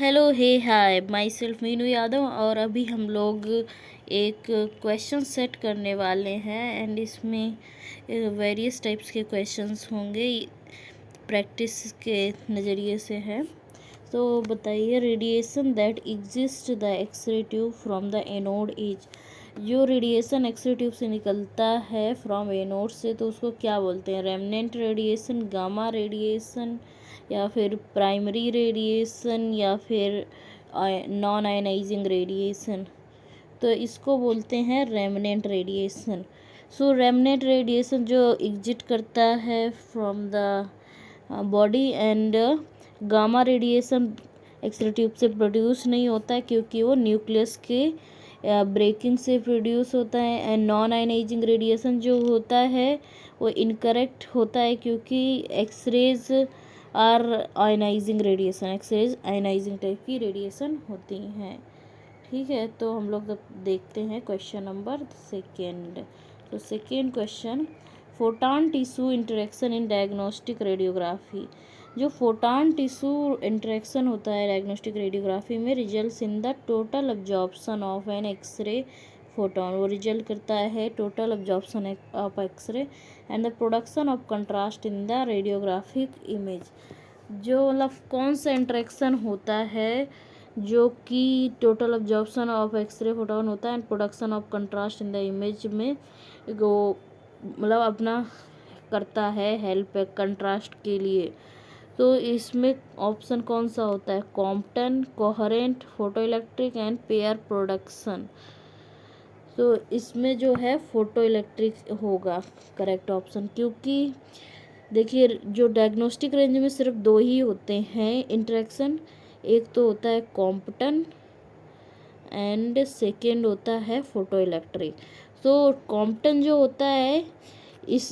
Hello hey hi myself Meenu Yadav. और अभी हम लोग एक क्वेश्चन सेट करने वाले हैं एंड इसमें वेरियस टाइप्स के क्वेश्चंस होंगे, प्रैक्टिस के नज़रिए से है। तो बताइए, radiation that exist the x ray tube from the anode is. जो रेडिएशन एक्सरे ट्यूब से निकलता है फ्रॉम एनोड से, तो उसको क्या बोलते हैं? रेमनेंट रेडिएशन, गामा रेडिएशन, या फिर प्राइमरी रेडिएशन, या फिर नॉन आयनाइजिंग रेडिएशन। तो इसको बोलते हैं remnant radiation. So remnant radiation जो एग्जिट करता है from the body, and gamma radiation X-ray tube से प्रोड्यूस नहीं होता है क्योंकि वो न्यूक्लियस के ब्रेकिंग से प्रोड्यूस होता है। एंड नॉन आयनाइजिंग रेडिएशन जो होता है वो इनकरेक्ट होता है क्योंकि X-rays are ionising radiation, X-rays ionising type की रेडिएशन होती हैं। ठीक है, तो हम लोग अब देखते हैं क्वेश्चन नंबर सेकेंड। तो second question, photon tissue interaction in diagnostic radiography. जो फोटॉन टिश्यू इंटरेक्शन होता है डायग्नोस्टिक रेडियोग्राफी में, results in the total absorption of an X-ray photon. वो रिजल्ट करता है total absorption of X-ray and the production of contrast in the radiographic image. जो मतलब कौन सा इंटरेक्शन होता है जो कि total absorption of X-ray photon होता है and production of contrast in the image में वो मतलब अपना करता है हेल्प कंट्रास्ट के लिए। तो इसमें ऑप्शन कौन सा होता है? Compton, coherent, photo electric and pair production. तो इसमें जो है फोटो इलेक्ट्रिक होगा करेक्ट ऑप्शन, क्योंकि देखिए जो डायग्नोस्टिक रेंज में सिर्फ दो ही होते हैं इंटरेक्शन। एक तो होता है कॉम्पटन एंड सेकेंड होता है फोटो इलेक्ट्रिक। तो कॉम्पटन जो होता है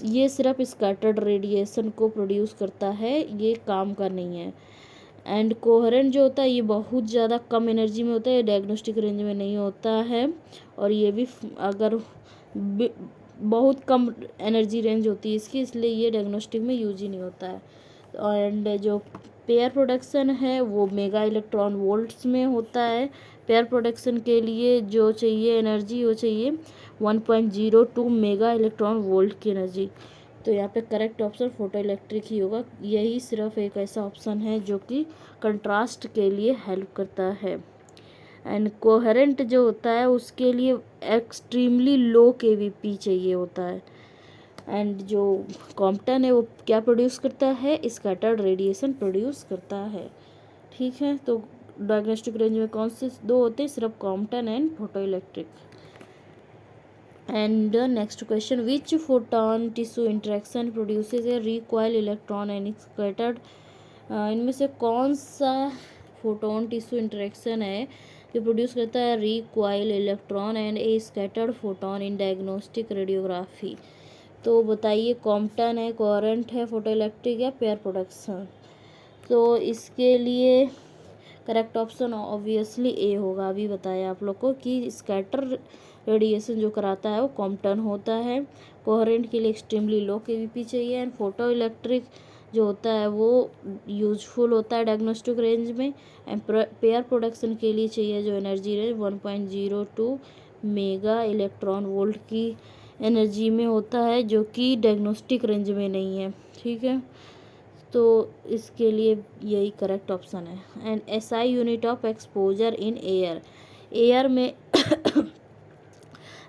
ये सिर्फ स्कैटर्ड रेडिएशन को प्रोड्यूस करता है, ये काम का नहीं है। एंड कोहेरेंट जो होता है ये बहुत ज़्यादा कम एनर्जी में होता है, डायग्नोस्टिक रेंज में नहीं होता है। और ये भी अगर बहुत कम एनर्जी रेंज होती है इसकी, इसलिए ये डायग्नोस्टिक में यूज ही नहीं होता है। एंड जो पेयर प्रोडक्शन है वो मेगा इलेक्ट्रॉन वोल्ट्स में होता है। पेयर प्रोडक्शन के लिए जो चाहिए एनर्जी वो चाहिए 1.02 मेगा इलेक्ट्रॉन वोल्ट की एनर्जी। तो यहाँ पे करेक्ट ऑप्शन फोटो इलेक्ट्रिक ही होगा। यही सिर्फ एक ऐसा ऑप्शन है जो कि कंट्रास्ट के लिए हेल्प करता है। एंड कोहेरेंट जो होता है उसके लिए एक्सट्रीमली लो केवीपी चाहिए होता है। एंड जो कॉम्पटन है वो क्या प्रोड्यूस करता है? स्कैटर्ड रेडिएशन प्रोड्यूस करता है। ठीक है, तो डायग्नोस्टिक रेंज में कौन से दो होते हैं? सिर्फ Compton and photo electric. And next question, which photon tissue interaction produces A recoil electron and scattered. इनमें से कौन सा फोटॉन टिश्यू इंटरेक्शन है जो प्रोड्यूस करता है recoil electron and A scattered photon in diagnostic radiography? तो बताइए, कॉम्पटन है, कोहेरेंट है, फोटो इलेक्ट्रिक या पेयर प्रोडक्शन? तो इसके लिए करेक्ट ऑप्शन ऑब्वियसली ए होगा। अभी बताया आप लोग को कि स्कैटर रेडिएशन जो कराता है वो कॉम्पटन होता है। कोहेरेंट के लिए एक्सट्रीमली लो केवीपी चाहिए एंड फोटो इलेक्ट्रिक जो होता है वो यूजफुल होता है डायग्नोस्टिक रेंज में। एंड पेयर प्रोडक्शन के लिए चाहिए जो energy range 1.02 mega electron volt की एनर्जी में होता है, जो कि डायग्नोस्टिक रेंज में नहीं है। ठीक है, तो इसके लिए यही करेक्ट ऑप्शन है। And SI unit of exposure in air. Air में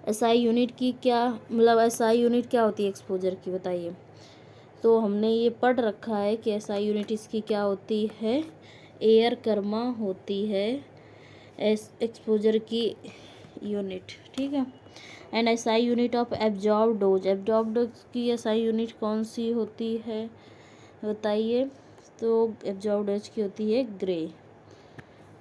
एसआई यूनिट की क्या मतलब एसआई यूनिट क्या होती है एक्सपोजर की, बताइए। तो हमने ये पढ़ रखा है कि एसआई यूनिट इसकी क्या होती है? एयर कर्मा होती है एक्सपोजर की यूनिट। ठीक है, and SI unit of absorb dose. Absorb dose की एसआई यूनिट कौन सी होती है, बताइए। तो एब्जॉर्ब डोज की होती है ग्रे।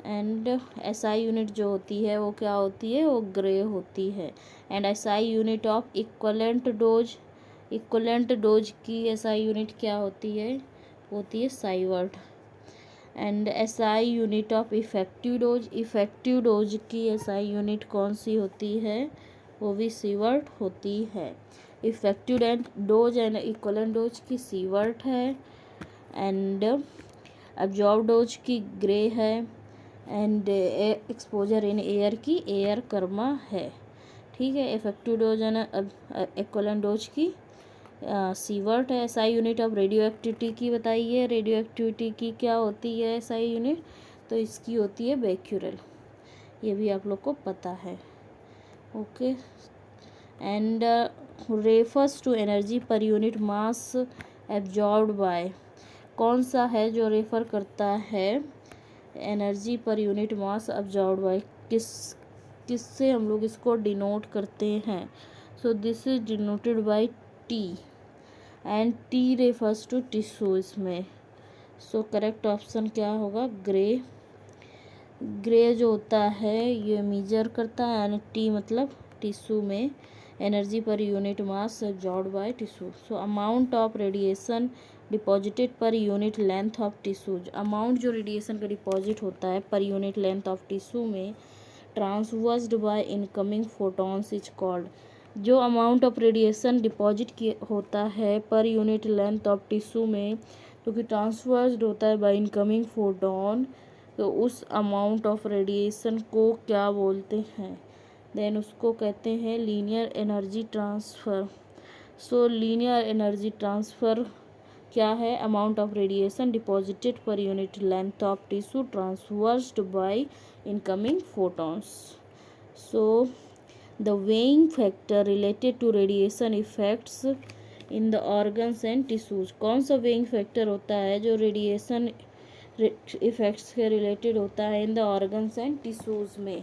एंड एसआई यूनिट जो होती है वो क्या होती है? वो ग्रे होती है। And SI unit of equivalent dose. Equivalent dose की एसआई यूनिट क्या होती है? होती है sievert. And SI unit of effective dose. Effective dose की एसआई यूनिट कौन सी होती है? वो भी सीवर्ट होती है। Effective dose and equivalent dose की सीवर्ट है। एंड अब्जॉर्ब डोज की ग्रे है। एंड एक्सपोजर इन एयर की एयर कर्मा है, ठीक है। इफेक्टिव डोज है ना एक्वलेंट डोज की सीवर्ट है। SI unit of radio activity की बताइए, रेडियो एक्टिविटी की क्या होती है एसआई यूनिट, तो इसकी होती है बेक्यूरल, ये भी आप लोग को पता है, okay. And refers to energy per unit mass absorbed by, कौन सा है जो रेफर करता है energy per unit mass absorbed bye, किससे हम लोग इसको डिनोट करते हैं, so this is denoted by T and T refers to tissue इसमें, सो करेक्ट ऑप्शन क्या होगा ग्रे। ग्रे जो होता है ये मेजर करता है एंड टी मतलब टिश्यू में energy per unit mass absorbed by tissue, so amount of radiation deposited per unit length of tissue, amount जो रेडिएशन का डिपॉजिट होता है per unit length of tissue में traversed by incoming photons is called, जो amount of radiation deposit होता है per unit length of tissue में क्योंकि ट्रांसवर्स्ड होता है बाय इनकमिंग फोटॉन, तो उस अमाउंट ऑफ रेडिएशन को क्या बोलते हैं, देन उसको कहते हैं linear energy transfer. So linear energy transfer क्या है, amount of radiation deposited per unit length of tissue traversed by incoming photons. So the weighing factor related to radiation effects in the organs and tissues, कौन सा weighing factor होता है जो radiation effects के related होता है in the organs and tissues में,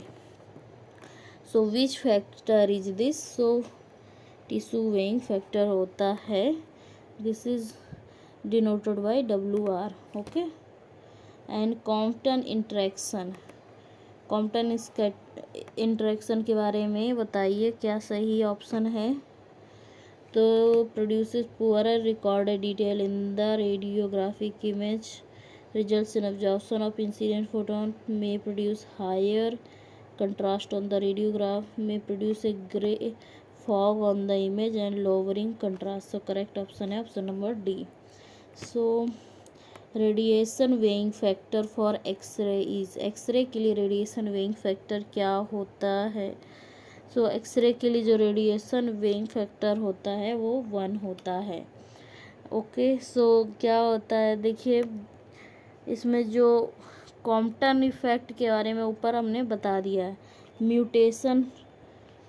so which factor is this, so tissue weighing factor होता है, this is denoted by WR, okay. And Compton interaction, Compton interaction के बारे में बताइए क्या सही ऑप्शन है, तो produces poorer recorded detail in the radiographic image, results in absorption of incident photon, may produce higher contrast on the radiograph, may produce a gray fog on the image and lowering contrast, so correct option है option number D। so radiation weighing factor for x-ray is, x-ray के लिए radiation weighing factor क्या होता है, so x-ray के लिए जो radiation weighing factor होता है वो 1 होता है, ओके। सो क्या होता है देखिए इसमें जो कॉम्पटन इफेक्ट के बारे में ऊपर हमने बता दिया है, म्यूटेशन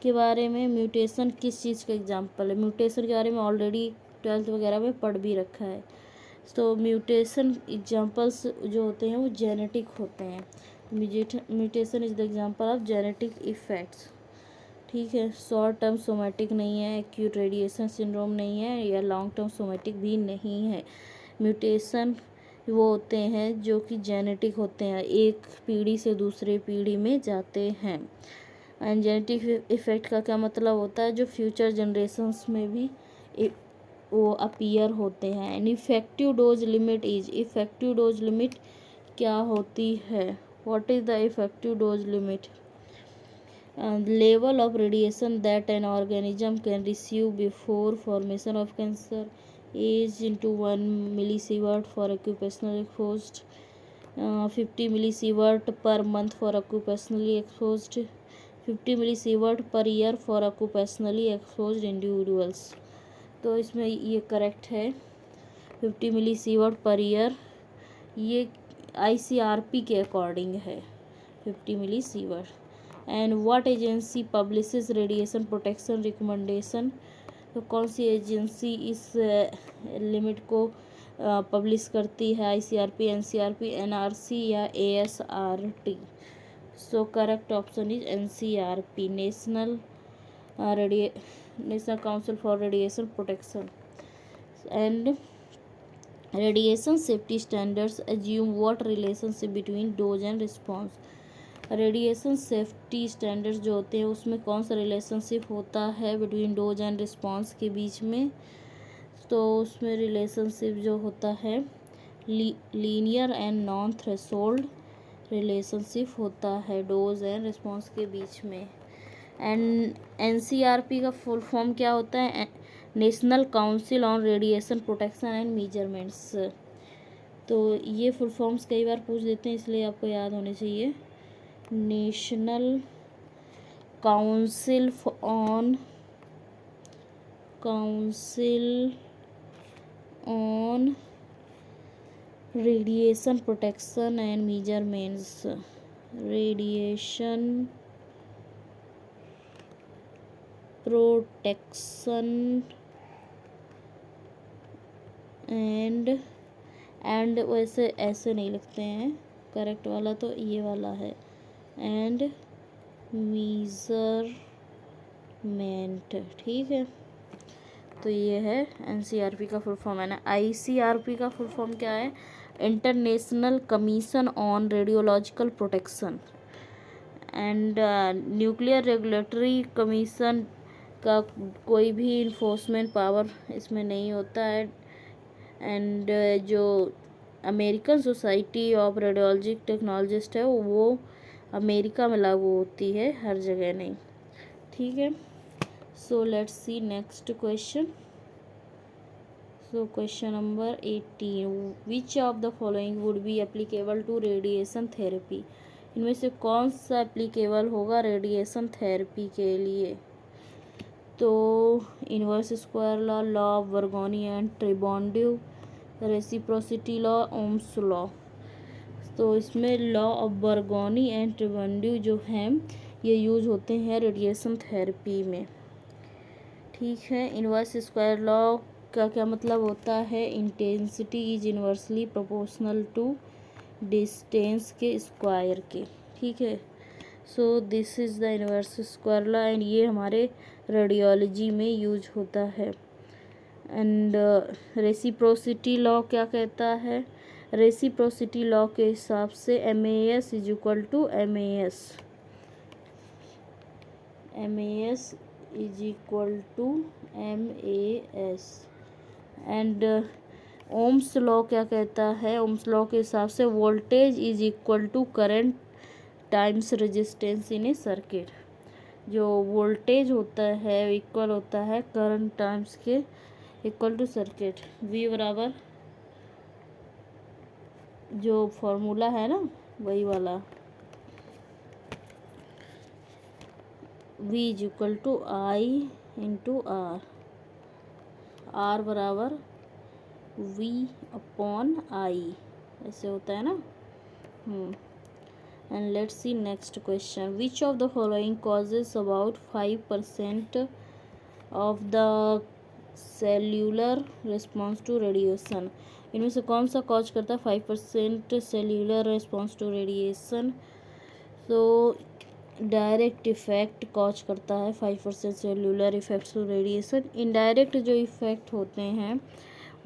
के बारे में, म्यूटेशन किस चीज़ का एग्जांपल है, म्यूटेशन के बारे में ऑलरेडी 12th वगैरह में पढ़ भी रखा है, तो म्यूटेशन एग्जांपल्स जो होते हैं वो जेनेटिक होते हैं, mutation is the example of genetic effects, ठीक है। शॉर्ट टर्म सोमैटिक नहीं है, एक्यूट रेडिएशन सिंड्रोम नहीं है, या लॉन्ग टर्म सोमैटिक भी नहीं है, म्यूटेशन वो होते हैं जो कि जेनेटिक होते हैं, एक पीढ़ी से दूसरे पीढ़ी में जाते हैं, एंड जेनेटिक इफेक्ट का क्या मतलब होता है जो फ्यूचर जनरेशन्स में भी वो अपीयर होते हैं। And effective dose limit is, effective dose limit क्या होती है, what is the effective dose limit, level of radiation that an organism can receive before formation of cancer is into 1 millisievert for occupational exposed, 50 millisievert per month for occupationally exposed, 50 millisievert per year for occupationally exposed individuals, तो इसमें ये correct है 50 millisievert per year, ये ICRP के according है 50 millisievert। And what agency publishes radiation protection recommendation, तो कौन सी agency इस लिमिट को पब्लिश करती है, ICRP, NCRP, NRC या ASRT, so correct option is NCRP, national council for radiation protection. And radiation safety standards assume what relationship between dose and response, radiation safety standards जो होते हैं उसमें कौन सा रिलेशनशिप होता है बिटवीन डोज एंड रिस्पॉन्स के बीच में, तो उसमें रिलेशनशिप जो होता है linear and non threshold relationship होता है डोज एंड रिस्पॉन्स के बीच में। एंड NCRP का फुल फॉर्म क्या होता है, national council on radiation protection and measurements, तो ये फुल फॉर्म्स कई बार पूछ देते हैं इसलिए आपको याद होने चाहिए। National council on radiation protection and measurements, radiation protection and वैसे ऐसे नहीं लिखते हैं, करेक्ट वाला तो ये वाला है, एंड मेजरमेंट, ठीक है। तो ये है एनसीआरपी का फुल फॉर्म है ना। आईसीआरपी का फुल फॉर्म क्या है? International commission on radiological protection and nuclear regulatory commission का कोई भी इन्फोर्समेंट पावर इसमें नहीं होता है। एंड जो American society of radiologic technologist है वो अमेरिका में लागू होती है, हर जगह नहीं, ठीक है। So let's see next question. So question number 18, which of the following would be applicable to radiation therapy? इनमें से कौन सा एप्लीकेबल होगा रेडिएशन थेरेपी के लिए? तो inverse square law, law of Bergonie and Tribondeau, reciprocity law, Ohm's law. तो इसमें law of Bergonie and Tribondeau जो हैं ये यूज होते हैं रेडिएशन थेरेपी में, ठीक है। इनवर्स स्क्वायर लॉ का क्या मतलब होता है? Intensity is inversely proportional to distance के स्क्वायर के, ठीक है। So this is the inverse square law and ये हमारे रेडियोलॉजी में यूज होता है। एंड रेसिप्रोसिटी लॉ क्या कहता है? रेसिप्रोसिटी लॉ के हिसाब से MAS is equal to MAS, MAS is equal to MAS। And Ohm's law क्या कहता है? ओम्स लॉ के हिसाब से voltage is equal to current times resistance in a circuit. जो वोल्टेज होता है इक्वल होता है करंट टाइम्स के इक्वल टू सर्किट। V बराबर जो फॉर्मूला है ना वही वाला, V is equal to I into R, R बराबर V अपॉन I, ऐसे होता है ना। And let's see next question, which of the following causes about 5% of the cellular response to radiation? इनमें से कौन सा कॉज करता है 5% सेल्यूलर रिस्पॉन्स टू रेडिएशन? तो डायरेक्ट इफेक्ट कॉज करता है 5% cellular effects to radiation. Indirect जो इफेक्ट होते हैं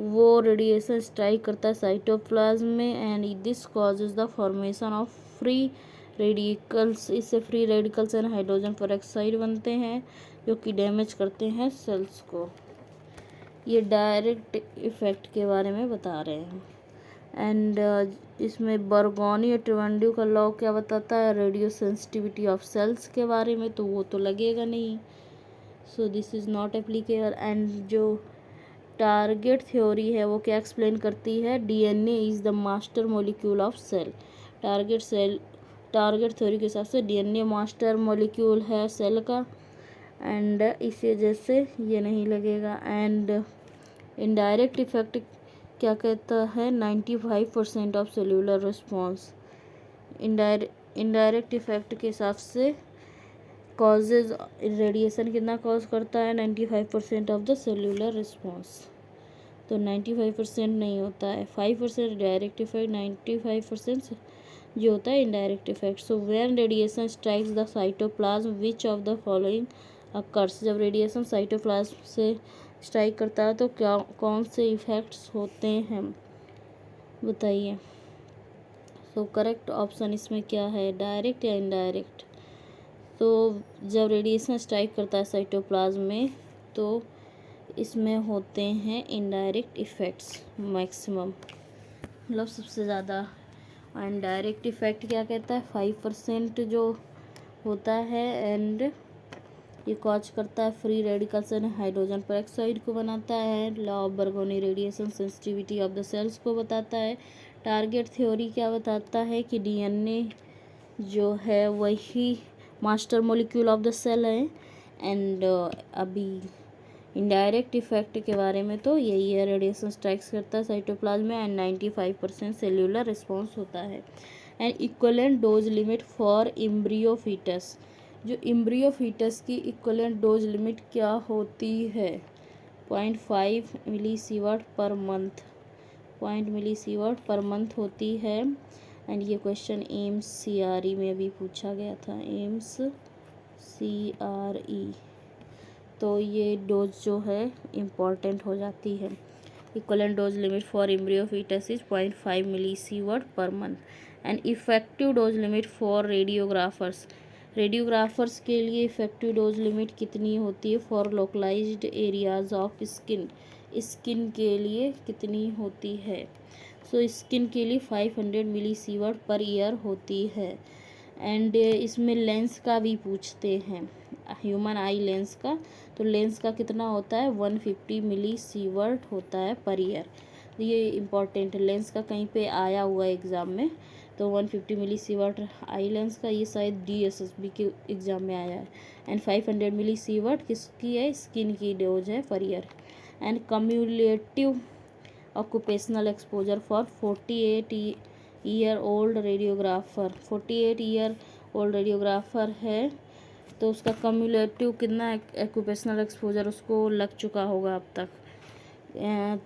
वो रेडिएशन स्ट्राइक करता है साइटोप्लाज्म में and this causes the formation of free radicals. इससे free radicals and hydrogen peroxide बनते हैं जो कि डैमेज करते हैं सेल्स को। ये डायरेक्ट इफेक्ट के बारे में बता रहे हैं। एंड इसमें बर्गोनी और ट्रिबॉन्ड्यू का लॉ क्या बताता है? रेडियो सेंसिटिविटी ऑफ सेल्स के बारे में, तो वो तो लगेगा नहीं, so this is not applicable. And जो टारगेट थ्योरी है वो क्या एक्सप्लेन करती है? DNA is the master molecule of cell. Target theory के हिसाब से DNA मास्टर मॉलिक्यूल है सेल का, एंड इस वजह से ये नहीं लगेगा। एंड इनडायरेक्ट इफेक्ट क्या कहता है? 95% of cellular response. Indirect effect के हिसाब से कॉजेज रेडिएशन कितना कॉज करता है? 95% ऑफ द सेल्यूलर रिस्पॉन्स। तो 95% नहीं होता है, 5% डायरेक्ट इफेक्ट, 95% जो होता है indirect effect. So when radiation strikes the cytoplasm which of the following occurs? जब रेडिएशन साइटोप्लाज्म से स्ट्राइक करता है तो क्या कौन से इफेक्ट्स होते हैं बताइए। सो करेक्ट ऑप्शन इसमें क्या है? डायरेक्ट या इनडायरेक्ट? तो जब रेडिएशन स्ट्राइक करता है साइटोप्लाज्म में तो इसमें होते हैं इनडायरेक्ट इफ़ेक्ट्स मैक्सिमम, मतलब सबसे ज़्यादा। इनडायरेक्ट इफ़ेक्ट क्या कहता है? 5% जो होता है एंड ये कॉज करता है free radicals and hydrogen peroxide को बनाता है। Law of Bergonie radiation sensitivity of the cells को बताता है। टारगेट थ्योरी क्या बताता है कि DNA जो है वही master molecule of the cell है। एंड अभी इनडायरेक्ट इफेक्ट के बारे में तो यही है, रेडिएशन स्ट्राइक्स करता है साइटोप्लाज्म में एंड 95% सेल्यूलर रिस्पॉन्स होता है। And equivalent dose limit for embryo foetus, जो एम्ब्रियो फीटस की इक्वलेंट डोज लिमिट क्या होती है? 0.5 millisievert per month, 0 millisievert per month होती है। एंड ये क्वेश्चन एम्स CRE में भी पूछा गया था, एम्स CRE। तो ये डोज जो है इम्पॉर्टेंट हो जाती है। Equivalent dose limit for embryo foetus is 0.5 millisievert per month. And effective dose limit for radiographers, radiographers के लिए इफेक्टिव डोज लिमिट कितनी होती है? For localised areas of skin, skin के लिए कितनी होती है? सो स्किन के लिए 500 मिलीसीवर्ट पर ईयर होती है। एंड इसमें लेंस का भी पूछते हैं, ह्यूमन आई लेंस का, तो लेंस का कितना होता है? 150 मिलीसीवर्ट होता है पर ईयर। ये इम्पॉर्टेंट है, लेंस का कहीं पे आया हुआ है एग्ज़ाम में, तो 150 मिलीसीवर्ट आई लेंस का, ये शायद DSSB के एग्ज़ाम में आया है। एंड 500 मिलीसीवर्ट किसकी है? स्किन की डोज है पर year. And cumulative occupational exposure for 48 year old radiographer, 48 year old radiographer है तो उसका कम्युलेटिव कितना ऑक्यूपेशनल एक्सपोजर उसको लग चुका होगा अब तक?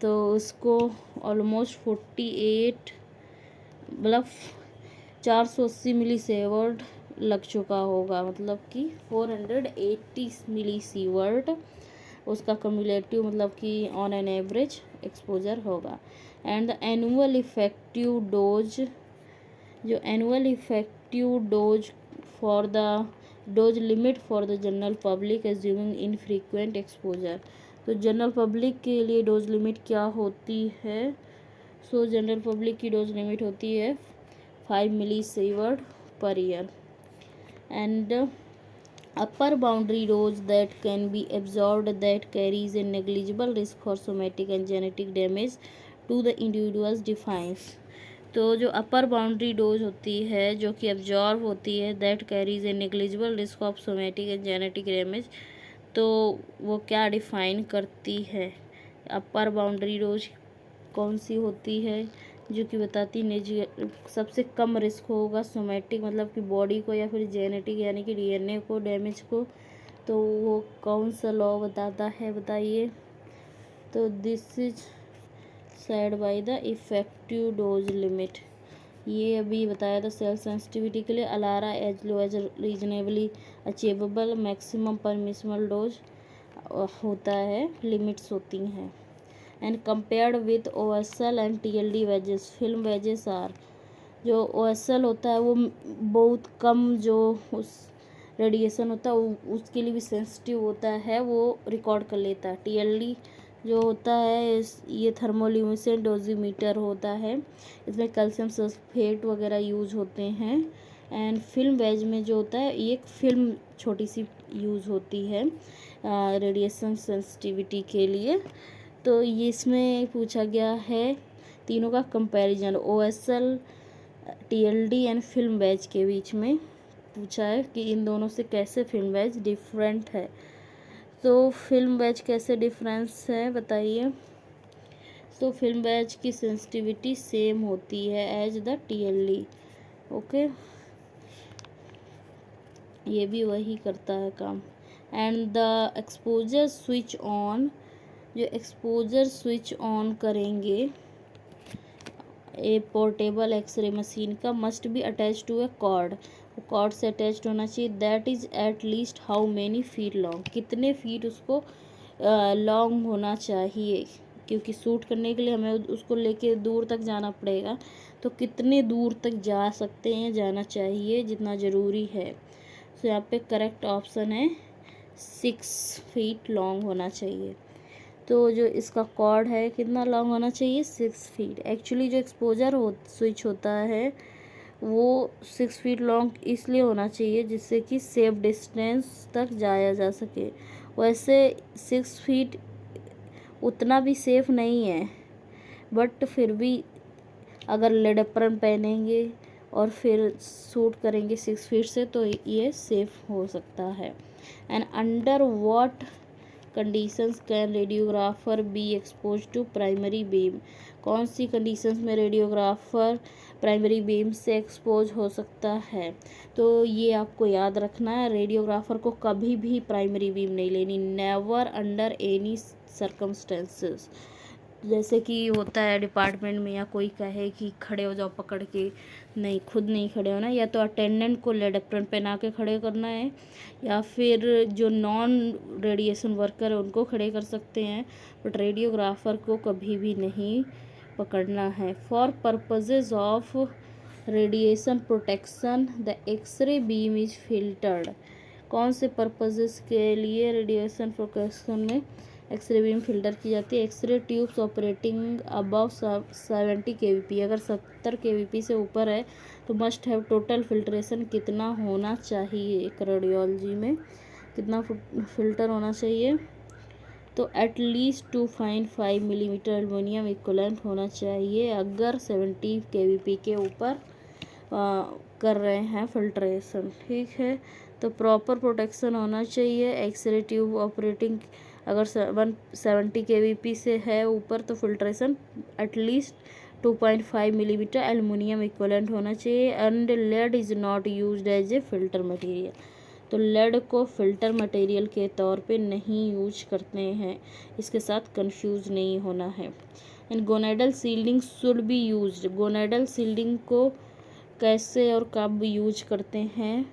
तो उसको ऑलमोस्ट 48 मतलब 480 मिलीसीवर्ट लग चुका होगा, मतलब कि 480 मिलीसीवर्ट उसका कम्युलेटिव मतलब कि ऑन एन एवरेज एक्सपोजर होगा। And the annual effective dose, जो annual effective dose for the dose limit for the general public assuming infrequent exposure, तो जनरल पब्लिक के लिए डोज लिमिट क्या होती है? सो जनरल पब्लिक की डोज लिमिट होती है 5 millisievert per year. And upper boundary dose that can be absorbed that carries a negligible risk for somatic and genetic damage to the individuals defines, तो जो अपर boundary dose होती है जो कि absorb होती है, that carries A negligible risk of somatic and genetic damage, तो वो क्या डिफाइन करती है? अपर बाउंड्री डोज कौन सी होती है जो कि बताती सबसे कम रिस्क होगा सोमेटिक मतलब कि बॉडी को या फिर जेनेटिक यानी कि DNA को डैमेज को, तो वो कौन सा लॉ बताता है बताइए? तो this is said by the effective dose limit. ये अभी बताया था सेल सेंसिटिविटी के लिए, ALARA as low as reasonably achievable maximum permissible dose होता है, लिमिट्स होती हैं। And compared with OSL and TLD wages, film wages are, जो OSL होता है वो बहुत कम जो उस रेडिएशन होता है उसके लिए भी सेंसिटिव होता है, वो रिकॉर्ड कर लेता है। TLD जो होता है ये थर्मोल्यूमिनेसेंट डोजीमीटर होता है, इसमें कैल्शियम सल्फेट वगैरह यूज होते हैं। एंड फिल्म वेज में जो होता है ये एक फिल्म छोटी सी यूज़ होती है रेडिएशन सेंसिटिविटी के लिए। तो ये इसमें पूछा गया है तीनों का comparison, OSL TLD and film वेज के बीच में पूछा है कि इन दोनों से कैसे फिल्म वेज डिफरेंट है। तो फिल्म वेज कैसे डिफरेंस है बताइए? तो फिल्म वेज की सेंसिटिविटी सेम होती है एज द TLD, ओके, ये भी वही करता है काम। And the exposure switch on, जो एक्सपोजर स्विच ऑन करेंगे ए पोर्टेबल एक्सरे मशीन का, must be attach to a cord, cord से अटैच्ड होना चाहिए। That is at least how many feet long, कितने फीट उसको लॉन्ग होना चाहिए, क्योंकि शूट करने के लिए हमें उसको लेके दूर तक जाना पड़ेगा, तो कितने दूर तक जा सकते हैं, जाना चाहिए जितना ज़रूरी है। तो यहाँ पे करेक्ट ऑप्शन है 6 फीट लॉन्ग होना चाहिए। तो जो इसका कॉर्ड है कितना लॉन्ग होना चाहिए? 6 फीट। एक्चुअली जो एक्सपोजर स्विच होता है वो 6 फीट लॉन्ग इसलिए होना चाहिए जिससे कि सेफ डिस्टेंस तक जाया जा सके। वैसे 6 फीट उतना भी सेफ नहीं है, बट फिर भी अगर लेड एप्रन पहनेंगे और फिर शूट करेंगे 6 फीट से, तो ये सेफ हो सकता है। And under what conditions can radiographer be expose to primary beam, कौन सी कंडीशंस में रेडियोग्राफर प्राइमरी बीम से एक्सपोज हो सकता है। तो ये आपको याद रखना है, रेडियोग्राफर को कभी भी प्राइमरी बीम नहीं लेनी, नेवर अंडर एनी सर्कमस्टेंसेस। जैसे कि होता है डिपार्टमेंट में, या कोई कहे कि खड़े हो जाओ पकड़ के, नहीं, खुद नहीं खड़े होना, या तो अटेंडेंट को लेड एप्रन पहना के खड़े करना है, या फिर जो नॉन रेडिएशन वर्कर है उनको खड़े कर सकते हैं, बट रेडियोग्राफर को कभी भी नहीं पकड़ना है। For purposes of radiation protection the x-ray beam is filtered, कौन से पर्पजेस के लिए रेडिएशन प्रोटेक्शन में एक्सरे बीम फिल्टर की जाती है। X-ray tubes operating above 70 kVp, अगर 70 kVp से ऊपर है तो मस्ट हैव टोटल फिल्ट्रेशन कितना होना चाहिए, एक रेडियोलॉजी में कितना फिल्टर होना चाहिए, तो एटलीस्ट 2.5 मिलीमीटर एल्युमिनियम इक्वलेंट होना चाहिए अगर 70 kVp के ऊपर कर रहे हैं फिल्ट्रेशन। ठीक है, तो प्रॉपर प्रोटेक्शन होना चाहिए। एक्सरे ट्यूब ऑपरेटिंग अगर 170 kVp से है ऊपर तो filtration at least 2.5 millimetre aluminium equivalent होना चाहिए। And lead is not used as a filter material, तो लेड को फिल्टर मटेरियल के तौर पे नहीं यूज करते हैं, इसके साथ कंफ्यूज नहीं होना है। And gonadal shielding should be used, gonadal shielding को कैसे और कब यूज करते हैं,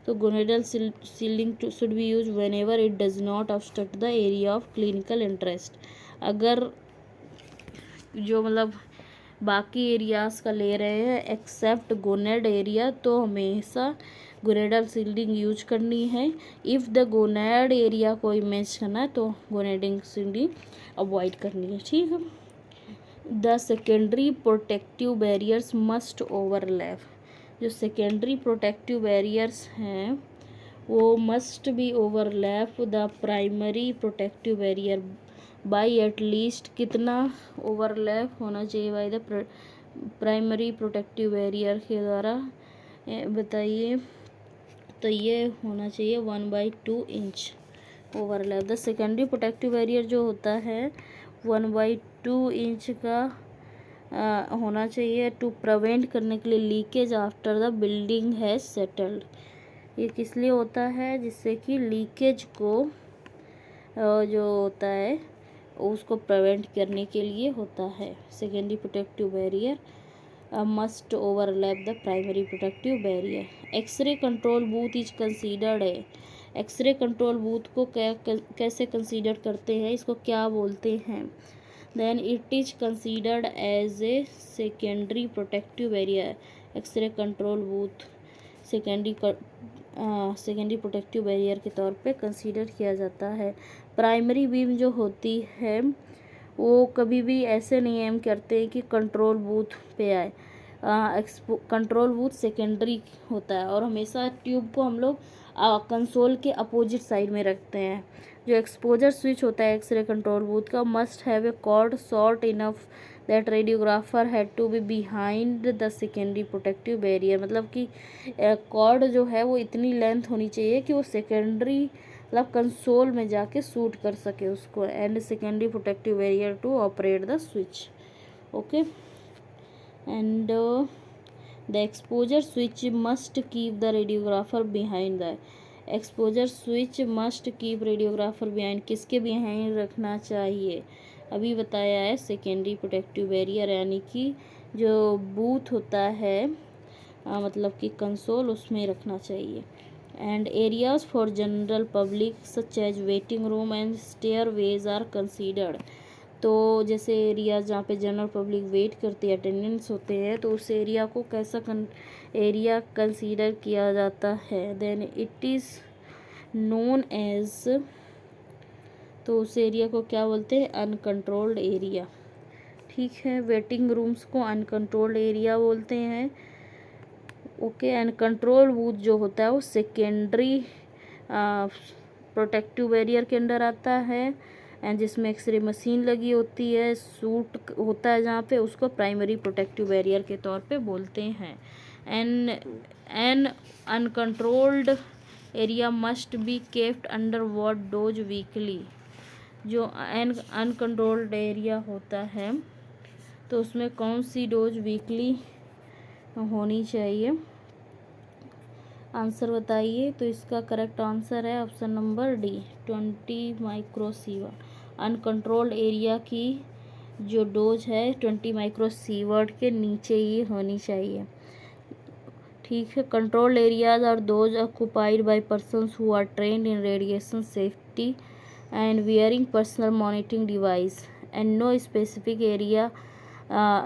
तो gonadal shielding should be use whenever it does not obstruct the area of clinical interest, अगर जो मतलब बाकी एरियाज का ले रहे हैं एक्सेप्ट गोनेड एरिया, तो हमेशा गोनेडल सील्डिंग यूज करनी है। इफ़ द गोनेड एरिया को इमेज करना है तो गोनेडिंग सील्डिंग अवॉइड करनी है। ठीक है, the secondary protective barriers must overlap, जो सेकेंडरी प्रोटेक्टिव बैरियर्स हैं वो must be overlap the primary protective barrier by at least, कितना ओवरलैप होना चाहिए by the primary protective barrier के द्वारा, बताइए, तो ये होना चाहिए 1/2 inch overlap. The secondary protective barrier जो होता है 1/2 इंच का होना चाहिए टू प्रिवेंट करने के लिए leakage after the building has settled. ये किस लिए होता है, जिससे कि लीकेज को जो होता है उसको प्रिवेंट करने के लिए होता है। Secondary protective barrier must overlap the primary protective barrier. X-ray control booth is considered है, एक्सरे कंट्रोल बूथ को कैसे कंसीडर करते हैं, इसको क्या बोलते हैं, then it is considered as a secondary protective barrier. X-ray control booth secondary protective barrier के तौर पे कंसीडर किया जाता है। प्राइमरी बीम जो होती है वो कभी भी ऐसे नहीं एम करते हैं कि कंट्रोल बूथ पे आए, कंट्रोल बूथ सेकेंडरी होता है और हमेशा ट्यूब को हम लोग कंसोल के अपोजिट साइड में रखते हैं। जो एक्सपोजर स्विच होता है एक्सरे कंट्रोल बूथ का must have a cord short enough that radiographer had to be behind the secondary protective barrier, मतलब कि कॉर्ड जो है वो इतनी लेंथ होनी चाहिए कि वो सेकेंडरी मतलब कंसोल में जाके शूट कर सके उसको, and secondary protective barrier to operate the switch. Okay, and the exposure switch must keep the radiographer behind the, exposure switch must keep radiographer behind, किसके बिहाइंड रखना चाहिए, अभी बताया है सेकेंडरी प्रोटेक्टिव बैरियर, यानी कि जो बूथ होता है मतलब कि कंसोल उसमें रखना चाहिए। And areas for general public such as waiting room and stairways are considered, तो जैसे एरिया जहाँ पे जनरल पब्लिक वेट करती है, अटेंडेंस होते हैं, तो उस एरिया को कैसा एरिया कंसीडर किया जाता है, then it is known as, तो उस एरिया को क्या बोलते हैं, अनकंट्रोल्ड एरिया। ठीक है, वेटिंग रूम्स को अनकंट्रोल्ड एरिया बोलते हैं। ओके, एंड कंट्रोल बूथ जो होता है वो सेकेंडरी प्रोटेक्टिव बैरियर के अंडर आता है, एंड जिसमें एक्सरे मशीन लगी होती है, सूट होता है जहाँ पे, उसको प्राइमरी प्रोटेक्टिव बैरियर के तौर पे बोलते हैं। An uncontrolled area must be kept under what dose weekly. जो एन अनकंट्रोल्ड एरिया होता है तो उसमें कौन सी डोज वीकली होनी चाहिए? आंसर बताइए। तो इसका करेक्ट आंसर है option number D, 20 microsievert. Uncontrolled area की जो डोज है 20 माइक्रोसीवर्ट के नीचे ही होनी चाहिए। ठीक है। Controlled areas are those occupied by persons who are trained in radiation safety and wearing personal monitoring device and no specific area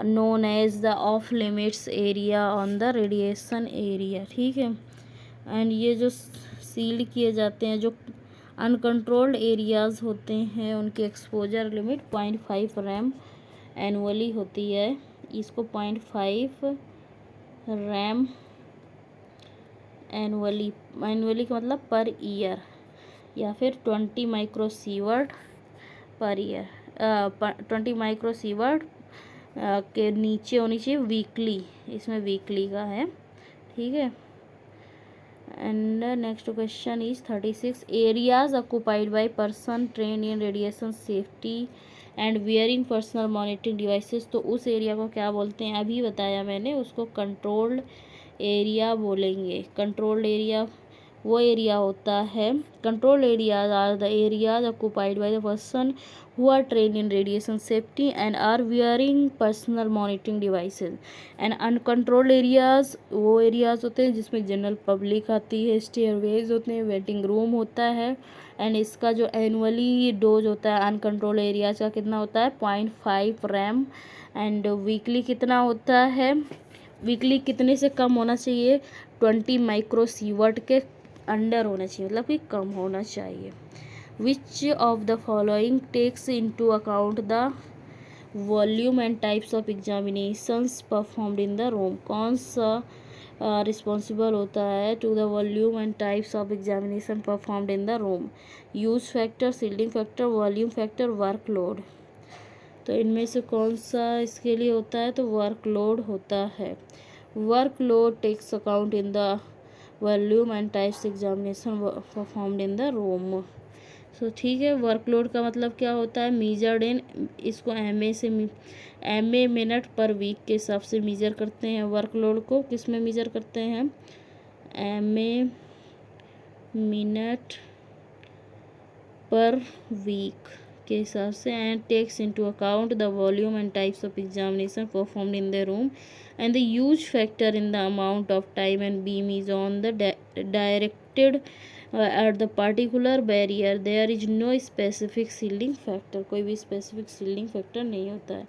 known as the off limits area on the radiation area। ठीक है। And ये जो sealed किए जाते हैं, जो uncontrolled areas होते हैं, उनकी एक्सपोजर लिमिट 0.5 रैम एनुअली होती है। इसको 0.5 रैम एनुअली का मतलब पर ईयर, या फिर 20 माइक्रोसीवर्ट पर ईयर, 20 माइक्रोसीवर्ट के नीचे होनी चाहिए वीकली। इसमें वीकली का है। ठीक है। And next question is 36 areas occupied by person train in radiation safety and wearing personal monitoring devices. तो उस एरिया को क्या बोलते हैं? अभी बताया मैंने, उसको कंट्रोल्ड एरिया बोलेंगे। कंट्रोल्ड एरिया वो एरिया होता है, control areas are the areas occupied by the person who are train in radiation safety and are wearing personal monitoring devices. And uncontrolled areas वो एरियाज होते हैं जिसमें जनरल पब्लिक आती है, स्टेयरवेज होते हैं, वेटिंग रूम होता है। एंड इसका जो एनुअली डोज होता है अनकंट्रोल्ड एरियाज का कितना होता है? 0.5 रैम। एंड वीकली कितना होता है? वीकली कितने से कम होना चाहिए? 20 माइक्रोसीवर्ट के अंडर होना चाहिए, मतलब कि कम होना चाहिए। Which of the following takes into account the volume and types of examinations performed in the room? कौन सा रिस्पॉन्सिबल होता है to the volume and types of examination performed in the room? Use factor, shielding factor, volume factor, workload. तो इनमें से कौन सा इसके लिए होता है? तो वर्कलोड होता है। Workload takes account in the volume and types examination performed in the room. So ठीक है। वर्कलोड का मतलब क्या होता है? मीजर्ड इन, इसको एमए मिनट पर वीक के हिसाब से मीजर करते हैं। वर्कलोड को किस में मीजर करते हैं? एमए मिनट पर वीक के हिसाब से। And takes into account the volume and types of examination performed in the room and the huge factor in the amount of time and beam is on the directed at the particular barrier. There is no specific shielding factor। कोई भी specific shielding factor नहीं होता है।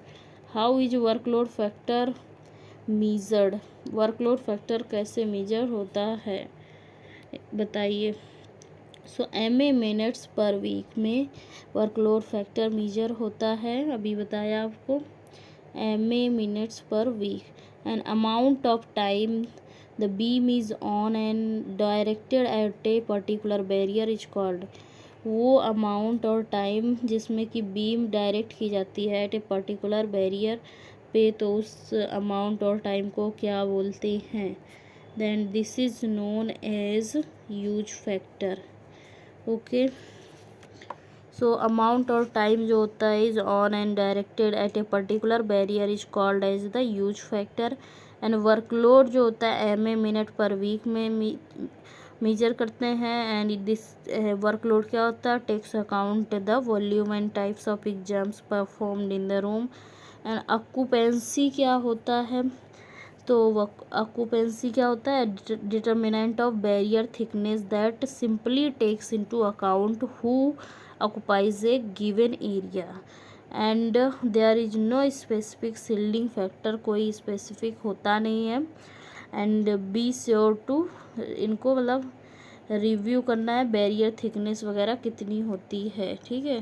How is workload factor measured? workload factor कैसे measure होता है बताइए। So mA minutes per week में वर्कलोड फैक्टर मीजर होता है, अभी बताया आपको, mA minutes per week. An amount of time the beam is on and directed at a particular barrier is called. वो अमाउंट और टाइम जिसमें कि बीम डायरेक्ट की जाती है एट ए पर्टिकुलर बैरियर पे, तो उस अमाउंट और टाइम को क्या बोलते हैं? Then this is known as use factor. Okay. So amount और टाइम जो होता है is on and directed at a particular barrier is called as the use factor. And workload जो होता है एमए मिनट पर वीक में measure करते हैं। एंड दिस वर्कलोड क्या होता है? Takes account the volume and types of exams performed in the room. And occupancy क्या होता है? तो ऑक्यूपेंसी क्या होता है? Determinant of barrier thickness that simply takes into account who occupies a given area and there is no specific shielding factor। कोई specific होता नहीं है। एंड बी श्योर टू, इनको मतलब रिव्यू करना है, बैरियर थिकनेस वगैरह कितनी होती है। ठीक है।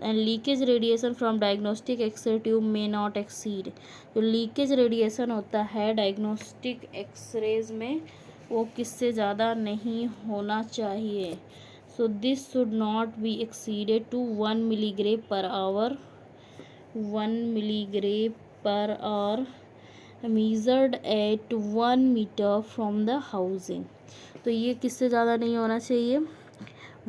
And leakage radiation from diagnostic x-ray tube may not exceed. जो लीकेज रेडिएशन होता है डायग्नोस्टिक एक्सरेज में, वो किससे ज़्यादा नहीं होना चाहिए? So this should not be exceeded to 1 milligram per hour, 1 milligram per hour measured at 1 metre from the housing. तो ये किससे ज़्यादा नहीं होना चाहिए,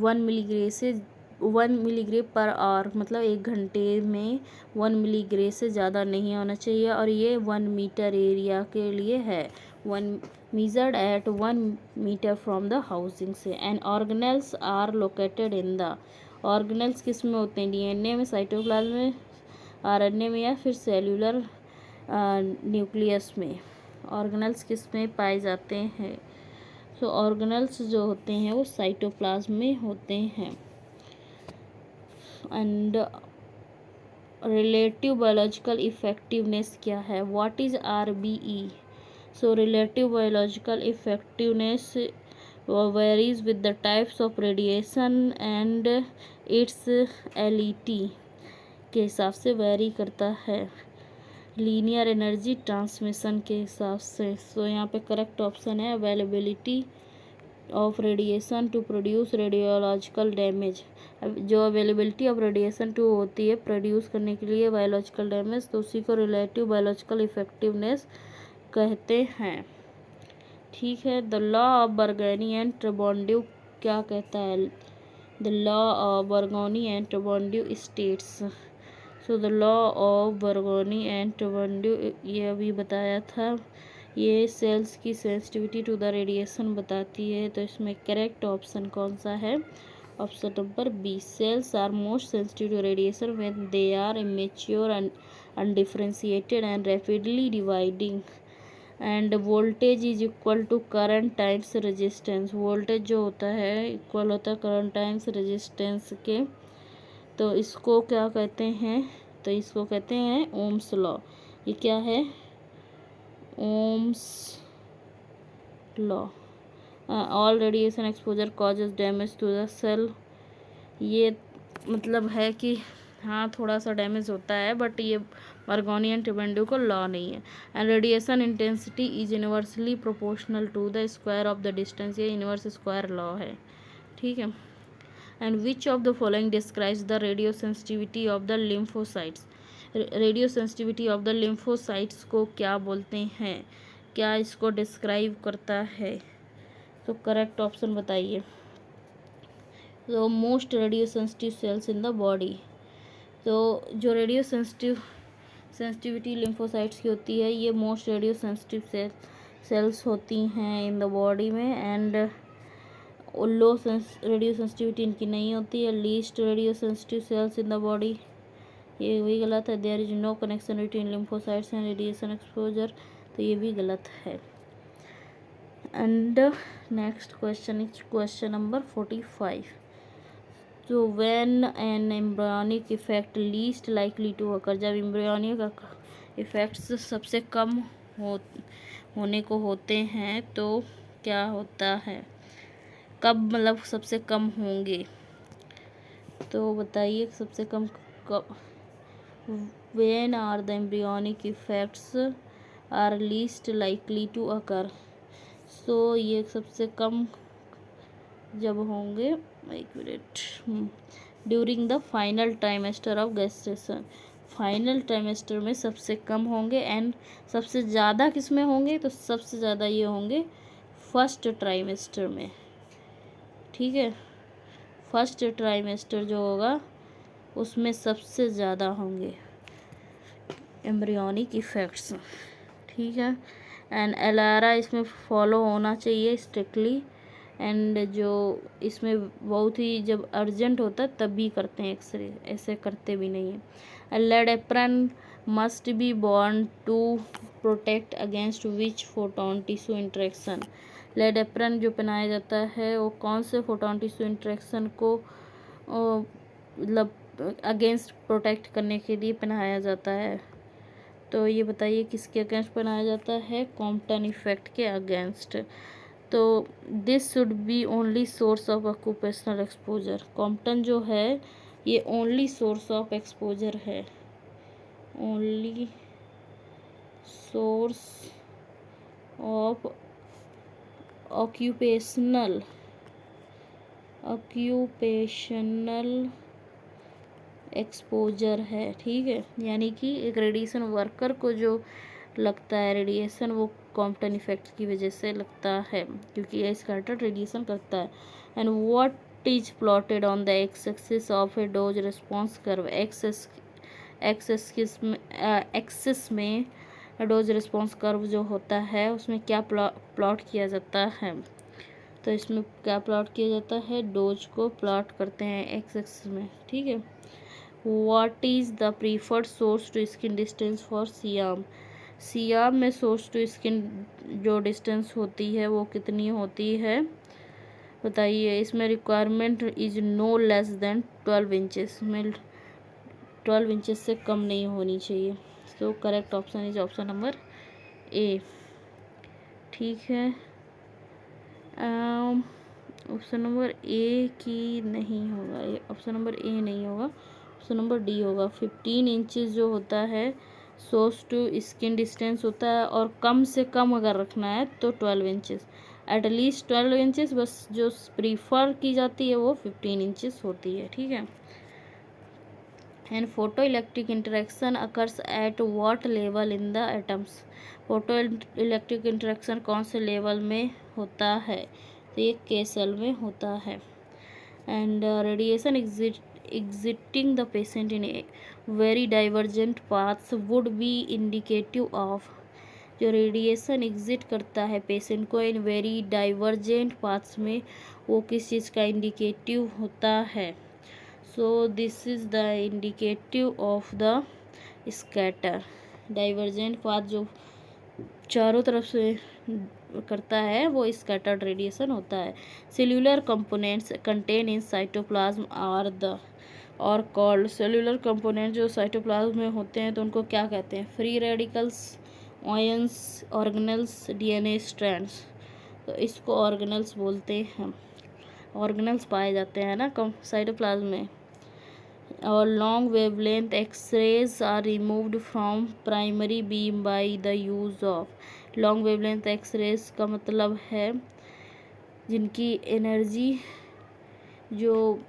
1 मिलीग्रे पर आवर, मतलब 1 घंटे में 1 मिलीग्रे से ज़्यादा नहीं होना चाहिए। और ये 1 मीटर एरिया के लिए है, 1 मीटर फ्रॉम द हाउसिंग से। And organelles are located in the, organelles किस में होते हैं, डीएनए में, साइटोप्लाज्म में, आरएनए में, या फिर सेल्यूलर न्यूक्लियस में। ऑर्गेनेल्स किस में पाए जाते हैं, तो ऑर्गेनेल्स जो होते हैं वो साइटोप्लाज्म में होते हैं। एंड रिलेटिव बायोलॉजिकल इफेक्टिवनेस क्या है, what is RBE. So relative biological effectiveness varies with the types of radiation and its LET के हिसाब से वेरी करता है, लीनियर एनर्जी ट्रांसमिशन के हिसाब से। सो यहाँ पे करेक्ट ऑप्शन है availability of radiation to produce radiological damage. जो अवेलेबिलिटी ऑफ रेडिएशन टू होती है प्रोड्यूस करने के लिए बायोलॉजिकल डैमेज, तो उसी को रिलेटिव बायोलॉजिकल इफेक्टिवनेस कहते हैं। ठीक है, the law of Bergonie and Tribondeau क्या कहता है, the law of Bergonie and Tribondeau states. So the law of Bergonie and Tribondeau, ये अभी बताया था, ये सेल्स की सेंसिटिविटी टू द रेडिएशन बताती है। तो इसमें करेक्ट ऑप्शन कौन सा है, option number B, cells are most sensitive to radiation when they are immature and undifferentiated and rapidly dividing and voltage is equal to current times resistance. Voltage जो होता है इक्वल होता है करंट टाइम्स रेजिस्टेंस के। तो इसको क्या कहते हैं, तो इसको कहते हैं ओम्स लॉ। ये क्या है, Ohm's law. All radiation exposure causes damage to the cell. ये मतलब है कि हाँ थोड़ा सा डैमेज होता है, बट ये बर्गोनी एंड ट्रेबोंडिव को लॉ नहीं है। And radiation intensity is universally proportional to the square of the distance, ये यूनिवर्स स्क्वायर लॉ है। ठीक है। And which of the following describes the radio sensitivity of the lymphocytes. Radio sensitivity of the lymphocytes को क्या बोलते हैं, क्या इसको डिस्क्राइब करता है, तो करेक्ट ऑप्शन बताइए। तो most radio sensitive cells in the body. तो जो रेडियो सेंसिटिविटी लिम्फोसाइट्स की होती है, ये मोस्ट रेडियो सेंसिटिव सेल्स होती हैं इन द बॉडी में। एंड लो रेडियो सेंसिटिविटी इनकी नहीं होती है, least radio sensitive cells in the body, ये भी गलत है। There is no connection between lymphocytes and radiation exposure, तो ये भी गलत है। And next question is question number 45। तो when an embryonic effect least likely to occur, जब एम्ब्रियोनिक इफेक्ट्स सबसे कम होने को होते हैं तो क्या होता है, कब मतलब सबसे कम होंगे, तो बताइए सबसे कम कब। When are the embryonic effects are least likely to occur. So ये सबसे कम जब होंगे, एक minute, during the final trimester of gestation, final trimester में सबसे कम होंगे। एंड सबसे ज़्यादा किस में होंगे, तो सबसे ज़्यादा ये होंगे फर्स्ट ट्राइमेस्टर में। ठीक है, फर्स्ट ट्राइमेस्टर जो होगा उसमें सबसे ज़्यादा होंगे एम्ब्रियोनिक इफेक्ट्स। ठीक है। एंड एलारा इसमें फॉलो होना चाहिए स्ट्रिक्टली। एंड जो इसमें बहुत ही जब अर्जेंट होता है तब भी करते हैं एक्सरे, ऐसे करते भी नहीं है। Lead apron must be borne to protect against which photon tissue interaction. Lead apron जो पहनाया जाता है वो कौन से फोटोन टिश्यू इंटरेक्शन को मतलब अगेंस्ट प्रोटेक्ट करने के लिए पहनाया जाता है, तो ये बताइए किसके अगेंस्ट पहनाया जाता है, कॉम्पटन इफेक्ट के अगेंस्ट। तो this should B only source of occupational exposure. Compton जो है ये ओनली सोर्स ऑफ एक्सपोजर है, only source of occupational exposure है। ठीक है, यानी कि एक रेडिएशन वर्कर को जो लगता है रेडिएशन, वो कॉम्पटन इफेक्ट की वजह से लगता है, क्योंकि ये स्कैटर्ड रेडिएशन करता है। And what is plotted on the x axis of A dose response curve. Axis में डोज रिस्पॉन्स कर्व जो होता है उसमें क्या प्लॉट किया जाता है, तो इसमें क्या प्लॉट किया जाता है, डोज को प्लॉट करते हैं एक्स एक्सिस में, ठीक है। What is the preferred source to skin distance for C arm. C arm में सोर्स टू स्किन जो डिस्टेंस होती है वो कितनी होती है बताइए। इसमें requirement is no less than 12 inches में 12 इंचेस से कम नहीं होनी चाहिए। तो correct option is option number A, ठीक है। ऑप्शन नंबर ए की नहीं होगा, ऑप्शन नंबर ए नहीं होगा, ऑप्शन नंबर डी होगा। 15 इंचेस जो होता है सोर्स टू स्किन डिस्टेंस होता है, और कम से कम अगर रखना है तो 12 इंचेस, एटलीस्ट 12 इंचेस, बस जो प्रीफर की जाती है वो 15 इंचेस होती है, ठीक है। And photo electric interaction occurs at what level in the atoms. Photo electric interaction कौन से लेवल में होता है, तो ये के सेल में होता है। And radiation exiting the patient in very divergent paths would be indicative of. जो रेडिएशन एग्जिट करता है पेशेंट को इन वेरी डाइवर्जेंट पाथ्स में, वो किस चीज़ का इंडिकेटिव होता है। So this is the indicative of the scatter. Divergent path जो चारों तरफ से करता है वो स्कैटर्ड रेडिएशन होता है। Cellular components contain in cytoplasm are the और कॉल्ड। सेल्यूलर कंपोनेंट जो साइटोप्लाज्म में होते हैं तो उनको क्या कहते हैं, free radicals, ions, organelles, DNA strands. तो इसको ऑर्गेनेल्स बोलते हैं, ऑर्गेनेल्स पाए जाते हैं ना साइटोप्लाज्म में। और long wavelength x-rays are removed from primary beam by the use of. Long wavelength x-rays का मतलब है जिनकी एनर्जी जो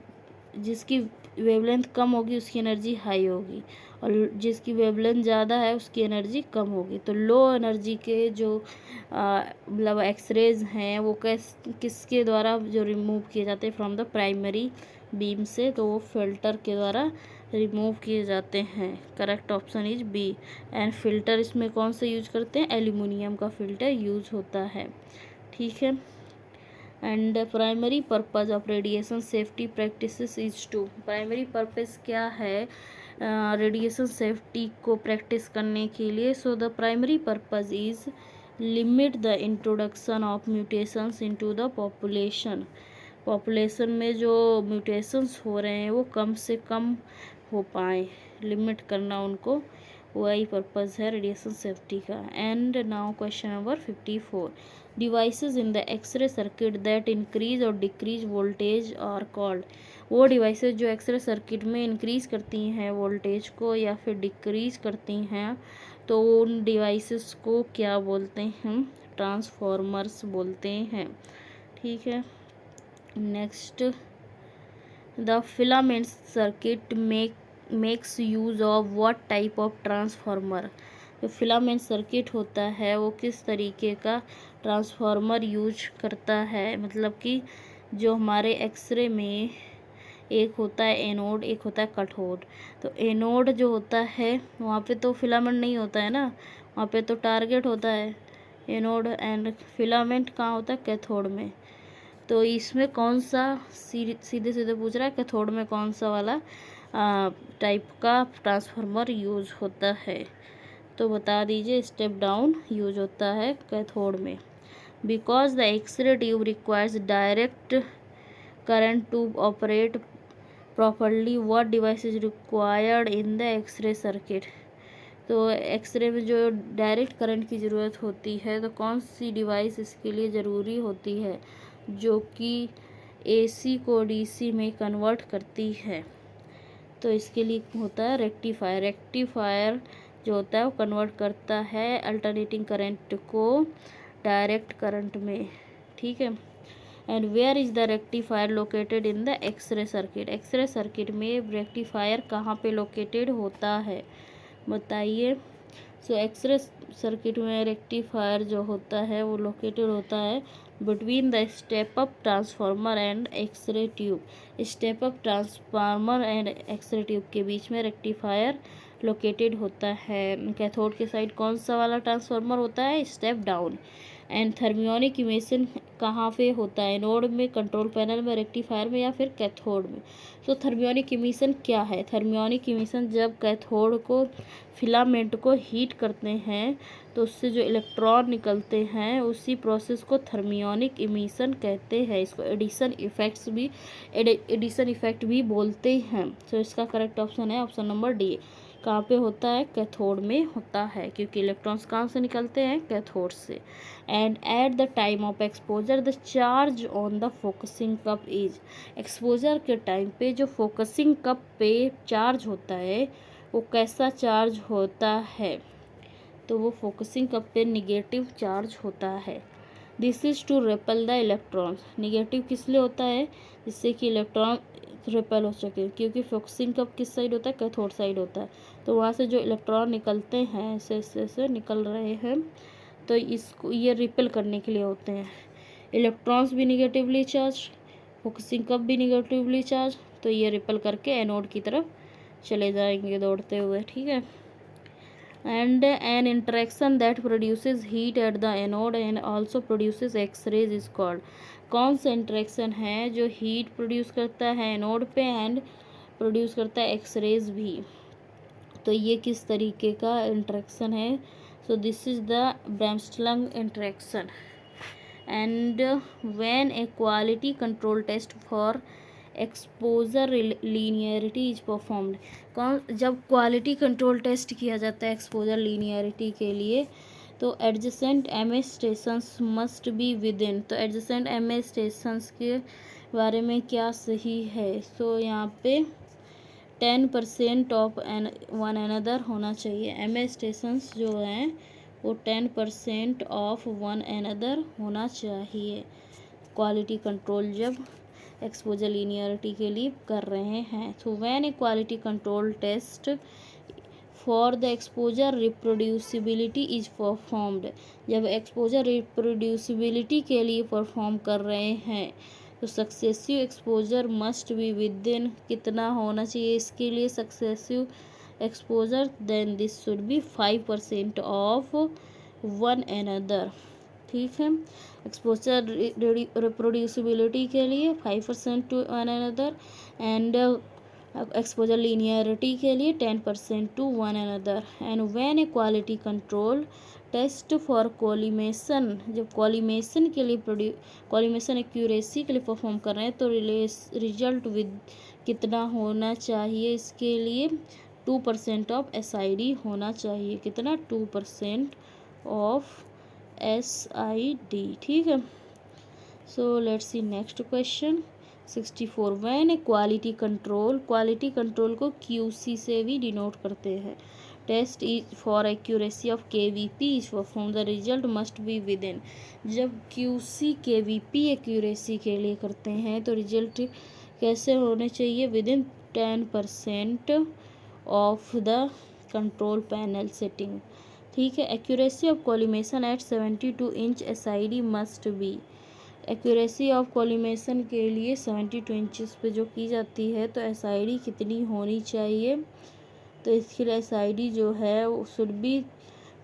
जिसकी वेवलेंथ कम होगी उसकी एनर्जी हाई होगी, और जिसकी वेवलेंथ ज़्यादा है उसकी एनर्जी कम होगी। तो लो एनर्जी के जो मतलब एक्सरेज हैं वो किसके द्वारा जो रिमूव किए जाते हैं फ्रॉम द प्राइमरी बीम से, तो वो फिल्टर के द्वारा रिमूव किए जाते हैं। Correct option is B. And filter इसमें कौन सा यूज करते हैं, एल्यूमिनियम का फिल्टर यूज होता है, ठीक है। And primary purpose of radiation safety practices is to. Primary purpose क्या है रेडिएशन सेफ्टी को प्रैक्टिस करने के लिए। So the primary purpose is limit the introduction of mutations into the population. Population में जो म्यूटेशंस हो रहे हैं वो कम से कम हो पाए, लिमिट करना उनको, वही पर्पज़ है रेडिएशन सेफ्टी का। And now question number 54। Devices in the x-ray circuit that increase or decrease voltage are called. वो डिवाइसेस जो एक्सरे सर्किट में इंक्रीज करती हैं वोल्टेज को या फिर डिक्रीज करती हैं, तो उन डिवाइसेस को क्या बोलते हैं, ट्रांसफॉर्मर्स बोलते हैं, ठीक है। Next, the filament circuit makes use of what type of transformer. जो फिलामेंट सर्किट होता है वो किस तरीके का ट्रांसफार्मर यूज करता है, मतलब कि जो हमारे एक्सरे में एक होता है एनोड, एक होता है कैथोड। तो एनोड जो होता है वहाँ पे तो फिलामेंट नहीं होता है ना, वहाँ पे तो टारगेट होता है एनोड, एंड फिलामेंट कहाँ होता है, कैथोड में। तो इसमें कौन सा सीधे सीधे पूछ रहा है, कैथोड में कौन सा वाला टाइप का ट्रांसफार्मर यूज होता है, तो बता दीजिए। स्टेप डाउन यूज होता है कैथोड में। Because the x ray tube requires direct current to operate properly, what device is required in the x-ray circuit. तो एक्सरे में जो डायरेक्ट करंट की ज़रूरत होती है, तो कौन सी डिवाइस इसके लिए ज़रूरी होती है, जो कि एसी को डीसी में कन्वर्ट करती है। तो इसके लिए होता है रेक्टिफायर। रेक्टिफायर जो होता है वो कन्वर्ट करता है अल्टरनेटिंग करंट को डायरेक्ट करंट में, ठीक है। And where is the rectifier located in the x-ray circuit. X-ray circuit में रेक्टिफायर कहाँ पे लोकेटेड होता है बताइए। सो एक्सरे सर्किट में रेक्टिफायर जो होता है वो लोकेटेड होता है between the step up transformer and x-ray tube. Step up transformer and x-ray tube के बीच में रेक्टिफायर लोकेटेड होता है। कैथोड के साइड कौन सा वाला ट्रांसफार्मर होता है? Step down. And thermionic emission कहाँ पे होता है? एनोड में, कंट्रोल पैनल में, रेक्टिफायर में, या फिर कैथोड में। तो थर्मियोनिक इमिशन क्या है? थर्मियोनिक इमिशन जब कैथोड को, फिलामेंट को हीट करते हैं तो उससे जो इलेक्ट्रॉन निकलते हैं उसी प्रोसेस को थर्मियोनिक इमिशन कहते हैं। इसको एडिशन इफेक्ट भी बोलते हैं। तो इसका करेक्ट ऑप्शन है ऑप्शन नंबर डी। कहाँ पे होता है? कैथोड में होता है, क्योंकि इलेक्ट्रॉन्स कहाँ से निकलते हैं? कैथोड से। And at the time of exposure the charge on the focusing cup is. Exposure के टाइम पे जो फोकसिंग कप पे चार्ज होता है वो कैसा चार्ज होता है? तो वो फोकसिंग कप पे निगेटिव चार्ज होता है। This is to repel the electrons. Negative किस लिए होता है? जिससे कि इलेक्ट्रॉन रिपेल हो सके, क्योंकि फोकसिंग कप किस साइड होता है? कैथोड साइड होता है। तो वहाँ से जो इलेक्ट्रॉन निकलते हैं, ऐसे ऐसे ऐसे निकल रहे हैं, तो इसको ये रिपेल करने के लिए होते हैं। इलेक्ट्रॉन्स भी निगेटिवली चार्ज, फोकसिंग कप भी निगेटिवली चार्ज, तो ये रिपेल करके एनोड की तरफ चले जाएंगे दौड़ते हुए। ठीक है। And an interaction that produces heat at the anode and also produces x-rays is called. कौन सा इंटरेक्शन है जो हीट प्रोड्यूस करता है एनोड पे एंड प्रोड्यूस करता है एक्सरेज भी? तो ये किस तरीके का इंटरेक्शन है? So this is the bremsstrahlung interaction. And when a quality control test for exposure linearity is performed. कौन, जब क्वालिटी कंट्रोल टेस्ट किया जाता है एक्सपोजर लीनियरिटी के लिए, तो adjacent MA stations must be with in. तो एडजेसेंट एमए स्टेशंस के बारे में क्या सही है? सो यहाँ पे 10% ऑफ वन अनदर होना चाहिए। एमए स्टेशंस जो हैं वो 10% ऑफ वन अनदर होना चाहिए क्वालिटी कंट्रोल जब एक्सपोजर लीनियरिटी के लिए कर रहे हैं। So when a quality control test for the exposure reproducibility is performed. जब एक्सपोजर रिप्रोड्यूसिबिलिटी के लिए परफॉर्म कर रहे हैं तो successive exposure must be within कितना होना चाहिए इसके लिए successive exposure? Then this should be 5% of one another. ठीक है। एक्सपोजर रिप्रोड्यूसिबिलिटी के लिए 5% to one another, and exposure linearity के लिए 10% to one another. And when a quality control test for collimation, जब कोलिमेशन के लिए कोलिमेशन एक्यूरेसी के लिए परफॉर्म कर रहे हैं तो रिजल्ट विद कितना होना चाहिए इसके लिए? 2% ऑफ SID होना चाहिए। कितना? 2% ऑफ SID। ठीक है। So let's see next question 64। When a quality control, quality control को QC से भी डिनोट करते हैं। Test is for accuracy of KVP is perform the result must be within. जब QC KVP एक्यूरेसी के लिए करते हैं तो रिजल्ट कैसे होने चाहिए? Within 10% of the control panel setting. ठीक है। Accuracy of collimation at 72 inch SID must be. Accuracy of collimation के लिए 72 इंचज़ पे जो की जाती है तो SID कितनी होनी चाहिए? तो इसके लिए SID जो है वो should be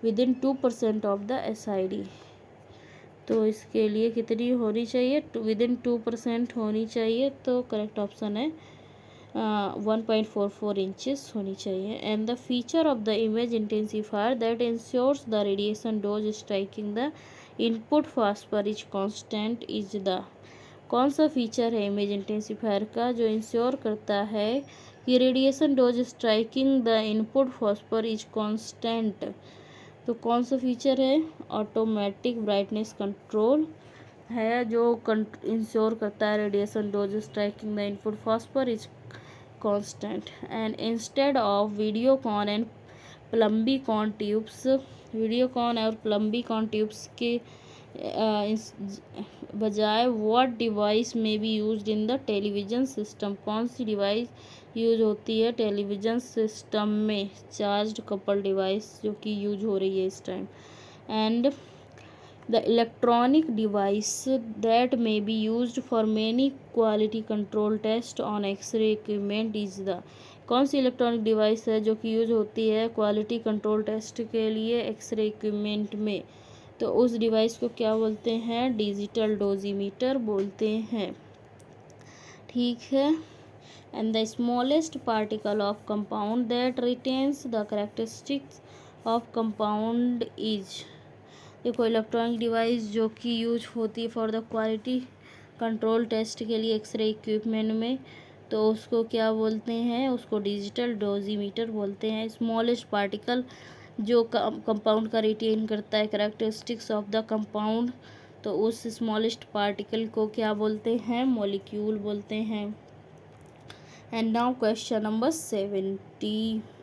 with in 2% of the SID। तो इसके लिए कितनी होनी चाहिए? विद इन 2% होनी चाहिए। तो करेक्ट ऑप्शन है 1.44 इंचेस होनी चाहिए। And the feature of the image intensifier that ensures the radiation dose striking the input phosphor is constant is the. कौन सा फीचर है इमेज इंटेंसीफायर का जो इंश्योर करता है कि radiation dose striking the input phosphor is constant? तो कौन सा फीचर है? ऑटोमेटिक ब्राइटनेस कंट्रोल है जो इंश्योर करता है radiation dose striking the input phosphor is constant. And instead of vidicon and plumbicon tubes, vidicon और प्लम्बीकॉन ट्यूब्स के इस बजाय what device may be used in the television system, कौन सी डिवाइस यूज होती है टेलीविज़न सिस्टम में? Charged couple device जो कि यूज हो रही है इस time. And the electronic device that may be used for many quality control test on x ray equipment is the, कौन सी इलेक्ट्रॉनिक डिवाइस है जो कि यूज होती है क्वालिटी कंट्रोल टेस्ट के लिए एक्सरे इक्विपमेंट में? तो उस डिवाइस को क्या बोलते हैं? डिजिटल डोजीमीटर बोलते हैं। ठीक है। And the smallest particle of compound that retains the characteristics of compound is, देखो इलेक्ट्रॉनिक डिवाइस जो कि यूज होती है for the quality control test के लिए एक्सरे इक्विपमेंट में, तो उसको क्या बोलते हैं? उसको डिजिटल डोजीमीटर बोलते हैं। स्मॉलेस्ट पार्टिकल जो कंपाउंड का रिटेन करता है कैरेक्टरिस्टिक्स ऑफ द कंपाउंड, तो उस स्मॉलेस्ट पार्टिकल को क्या बोलते हैं? मॉलिक्यूल बोलते हैं। And now question number 70।